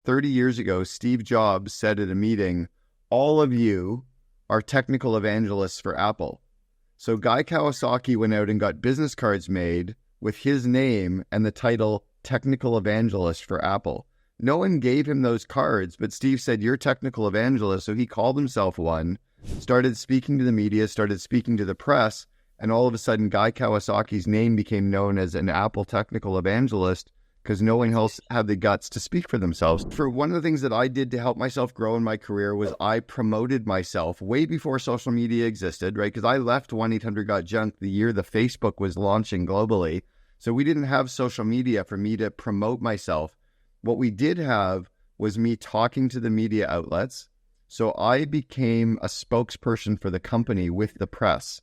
30 years ago, Steve Jobs said at a meeting, all of you are technical evangelists for Apple. So Guy Kawasaki went out and got business cards made with his name and the title Technical Evangelist for Apple. No one gave him those cards, but Steve said, you're technical evangelist. So he called himself one, started speaking to the media, started speaking to the press, and all of a sudden Guy Kawasaki's name became known as an Apple technical evangelist because no one else had the guts to speak for themselves. For one of the things that I did to help myself grow in my career was I promoted myself way before social media existed, right? Because I left 1-800-GOT-JUNK the year the Facebook was launching globally. So we didn't have social media for me to promote myself. What we did have was me talking to the media outlets. So I became a spokesperson for the company with the press.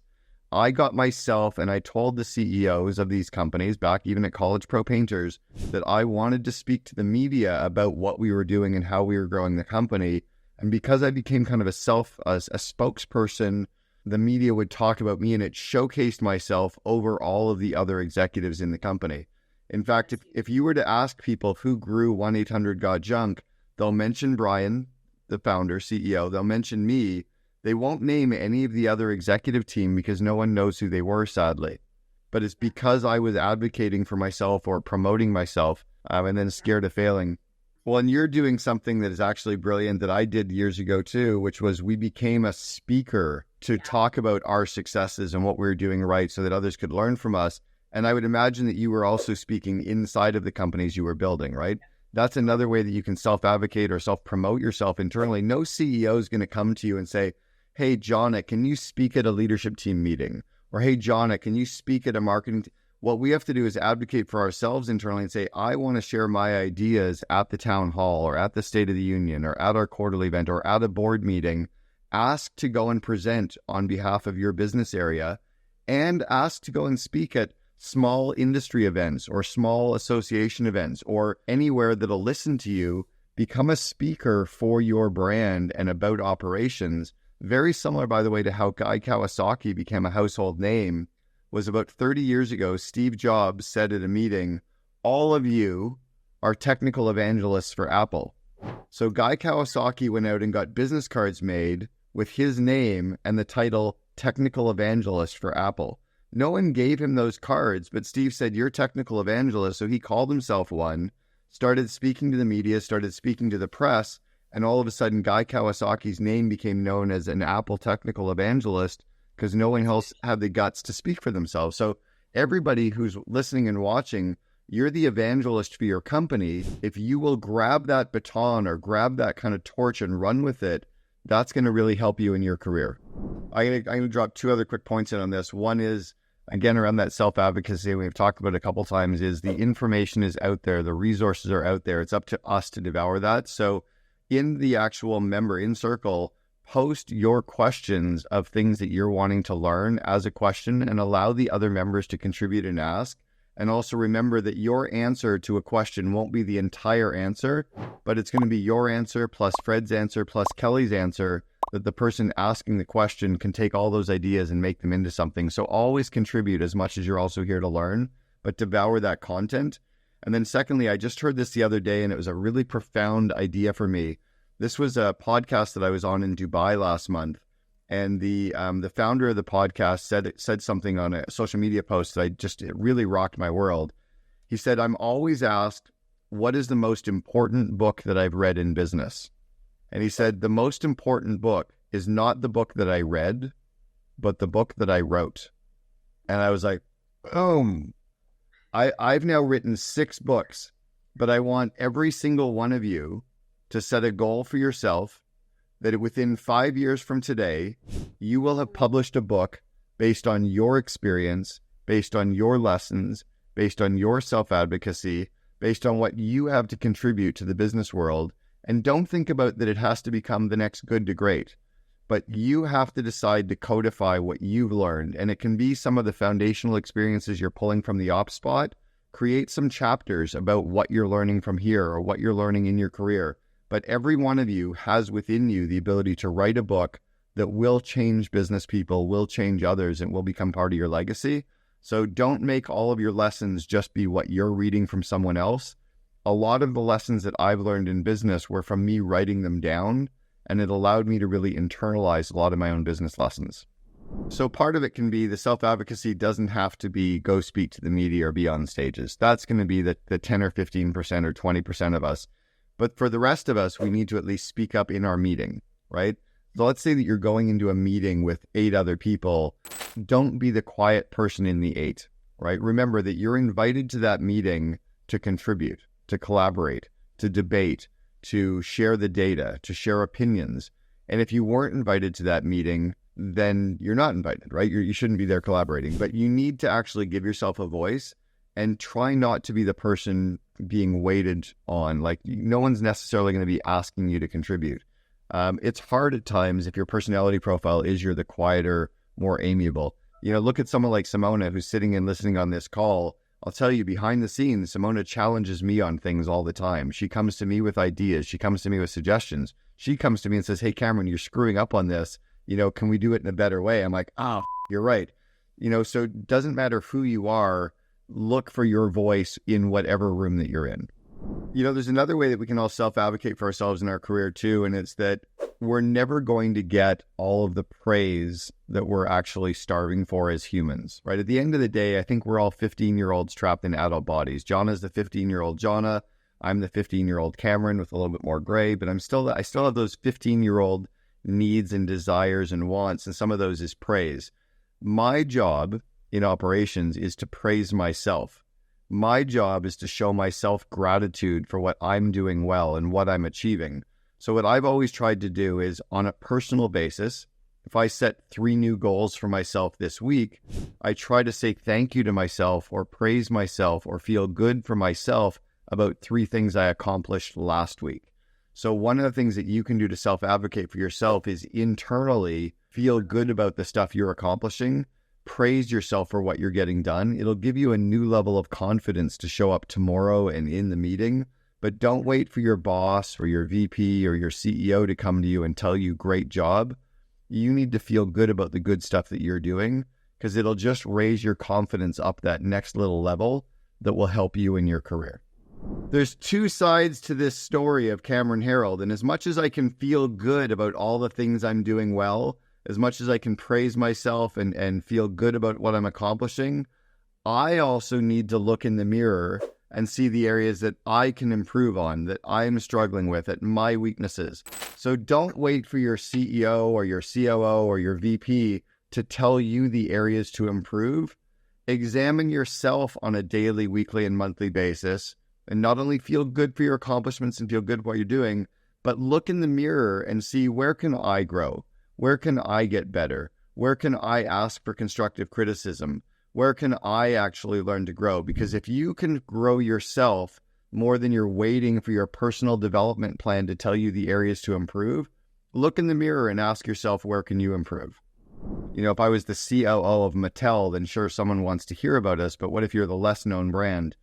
I got myself and I told the CEOs of these companies back even at College Pro Painters that I wanted to speak to the media about what we were doing and how we were growing the company. And because I became kind of a spokesperson, the media would talk about me and it showcased myself over all of the other executives in the company. In fact, if you were to ask people who grew 1-800-GOT-JUNK, they'll mention Brian, the founder, CEO, they'll mention me. They won't name any of the other executive team because no one knows who they were, sadly. But it's because I was advocating for myself or promoting myself and then scared of failing. Well, and you're doing something that is actually brilliant that I did years ago too, which was we became a speaker to talk about our successes and what we were doing right so that others could learn from us. And I would imagine that you were also speaking inside of the companies you were building, right? That's another way that you can self-advocate or self-promote yourself internally. No CEO is going to come to you and say, hey, Jonna, can you speak at a leadership team meeting? Or, hey, Jonna, can you speak at a marketing team? What we have to do is advocate for ourselves internally and say, I want to share my ideas at the town hall or at the State of the Union or at our quarterly event or at a board meeting. Ask to go and present on behalf of your business area and ask to go and speak at small industry events or small association events or anywhere that'll listen to you. Become a speaker for your brand and about operations. Very similar, by the way, to how Guy Kawasaki became a household name. Was about 30 years ago, Steve Jobs said at a meeting, all of you are technical evangelists for Apple. So Guy Kawasaki went out and got business cards made with his name and the title Technical Evangelist for Apple. No one gave him those cards, but Steve said, you're technical evangelist. So he called himself one, started speaking to the media, started speaking to the press, and all of a sudden Guy Kawasaki's name became known as an Apple technical evangelist because no one else had the guts to speak for themselves. So everybody who's listening and watching, you're the evangelist for your company. If you will grab that baton or grab that kind of torch and run with it, that's going to really help you in your career. I'm going to drop two other quick points in on this. One is, again, around that self-advocacy we've talked about a couple of times, is the information is out there. The resources are out there. It's up to us to devour that. So in the actual member in circle, post your questions of things that you're wanting to learn as a question and allow the other members to contribute and ask. And also remember that your answer to a question won't be the entire answer, but it's going to be your answer plus Fred's answer plus Kelly's answer, that the person asking the question can take all those ideas and make them into something. So always contribute as much as you're also here to learn, but devour that content. And then secondly, I just heard this the other day and it was a really profound idea for me. This was a podcast that I was on in Dubai last month. And the founder of the podcast said something on a social media post that it really rocked my world. He said, I'm always asked, what is the most important book that I've read in business? And he said, the most important book is not the book that I read, but the book that I wrote. And I was like, boom. I've now written 6 books, but I want every single one of you to set a goal for yourself that within 5 years from today, you will have published a book based on your experience, based on your lessons, based on your self-advocacy, based on what you have to contribute to the business world. And don't think about that it has to become the next good to great, but you have to decide to codify what you've learned. And it can be some of the foundational experiences you're pulling from the op spot. Create some chapters about what you're learning from here or what you're learning in your career. But every one of you has within you the ability to write a book that will change business people, will change others, and will become part of your legacy. So don't make all of your lessons just be what you're reading from someone else. a lot of the lessons that I've learned in business were from me writing them down, and it allowed me to really internalize a lot of my own business lessons. So part of it can be the self-advocacy doesn't have to be go speak to the media or be on stages. That's going to be the 10 or 15% or 20% of us. But for the rest of us, we need to at least speak up in our meeting, right? So let's say that you're going into a meeting with 8 other people. Don't be the quiet person in the 8, right? Remember that you're invited to that meeting to contribute, to collaborate, to debate, to share the data, to share opinions. And if you weren't invited to that meeting, then you're not invited, right? You shouldn't be there collaborating, but you need to actually give yourself a voice and try not to be the person being waited on. Like, no one's necessarily going to be asking you to contribute. It's hard at times if your personality profile is you're the quieter, more amiable. Look at someone like Simona who's sitting and listening on this call. I'll tell you, behind the scenes, Simona challenges me on things all the time. She comes to me with ideas. She comes to me with suggestions. She comes to me and says, hey, Cameron, you're screwing up on this. Can we do it in a better way? I'm like, you're right. So it doesn't matter who you are, look for your voice in whatever room that you're in. There's another way that we can all self-advocate for ourselves in our career too, and it's that we're never going to get all of the praise that we're actually starving for as humans, right? At the end of the day, I think we're all 15-year-olds trapped in adult bodies. Jana's the 15-year-old Jana. I'm the 15-year-old Cameron with a little bit more gray, but I still have those 15-year-old needs and desires and wants, and some of those is praise. My job in operations is to praise myself. My job is to show myself gratitude for what I'm doing well and what I'm achieving. So what I've always tried to do is, on a personal basis, if I set 3 new goals for myself this week, I try to say thank you to myself or praise myself or feel good for myself about 3 things I accomplished last week. So one of the things that you can do to self-advocate for yourself is internally feel good about the stuff you're accomplishing, praise yourself for what you're getting done. It'll give you a new level of confidence to show up tomorrow and in the meeting, but don't wait for your boss or your VP or your CEO to come to you and tell you great job. You need to feel good about the good stuff that you're doing, because it'll just raise your confidence up that next little level that will help you in your career. There's 2 sides to this story of Cameron Herold, and as much as I can feel good about all the things I'm doing well, as much as I can praise myself and feel good about what I'm accomplishing, I also need to look in the mirror and see the areas that I can improve on, that I'm struggling with, at my weaknesses. So don't wait for your CEO or your COO or your VP to tell you the areas to improve. Examine yourself on a daily, weekly, and monthly basis, and not only feel good for your accomplishments and feel good for what you're doing, but look in the mirror and see, where can I grow? Where can I get better? Where can I ask for constructive criticism? Where can I actually learn to grow? Because if you can grow yourself more than you're waiting for your personal development plan to tell you the areas to improve, look in the mirror and ask yourself, where can you improve? If I was the COO of Mattel, then sure, someone wants to hear about us, but what if you're the less known brand?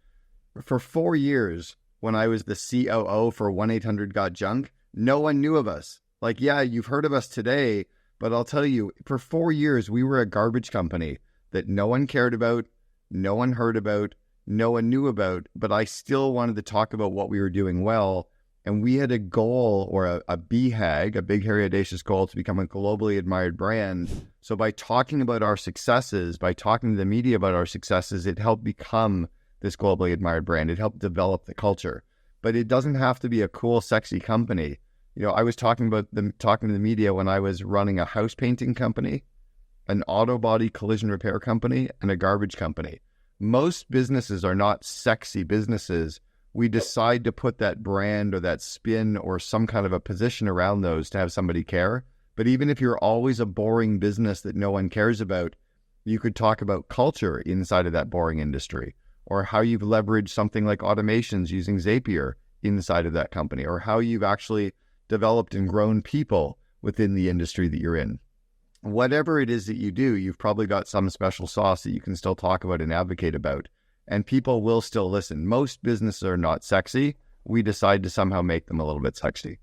For 4 years, when I was the COO for 1-800-GOT-JUNK, no one knew of us. Like, yeah, you've heard of us today, but I'll tell you, for 4 years, we were a garbage company that no one cared about, no one heard about, no one knew about, but I still wanted to talk about what we were doing well. And we had a goal, or a BHAG, a big, hairy, audacious goal, to become a globally admired brand. So by talking about our successes, by talking to the media about our successes, it helped become this globally admired brand. It helped develop the culture. But it doesn't have to be a cool, sexy company. I was talking to the media when I was running a house painting company, an auto body collision repair company, and a garbage company. Most businesses are not sexy businesses. We decide to put that brand or that spin or some kind of a position around those to have somebody care. But even if you're always a boring business that no one cares about, you could talk about culture inside of that boring industry, or how you've leveraged something like automations using Zapier inside of that company, or how you've actually developed and grown people within the industry that you're in. Whatever it is that you do, you've probably got some special sauce that you can still talk about and advocate about, and people will still listen. Most businesses are not sexy. We decide to somehow make them a little bit sexy.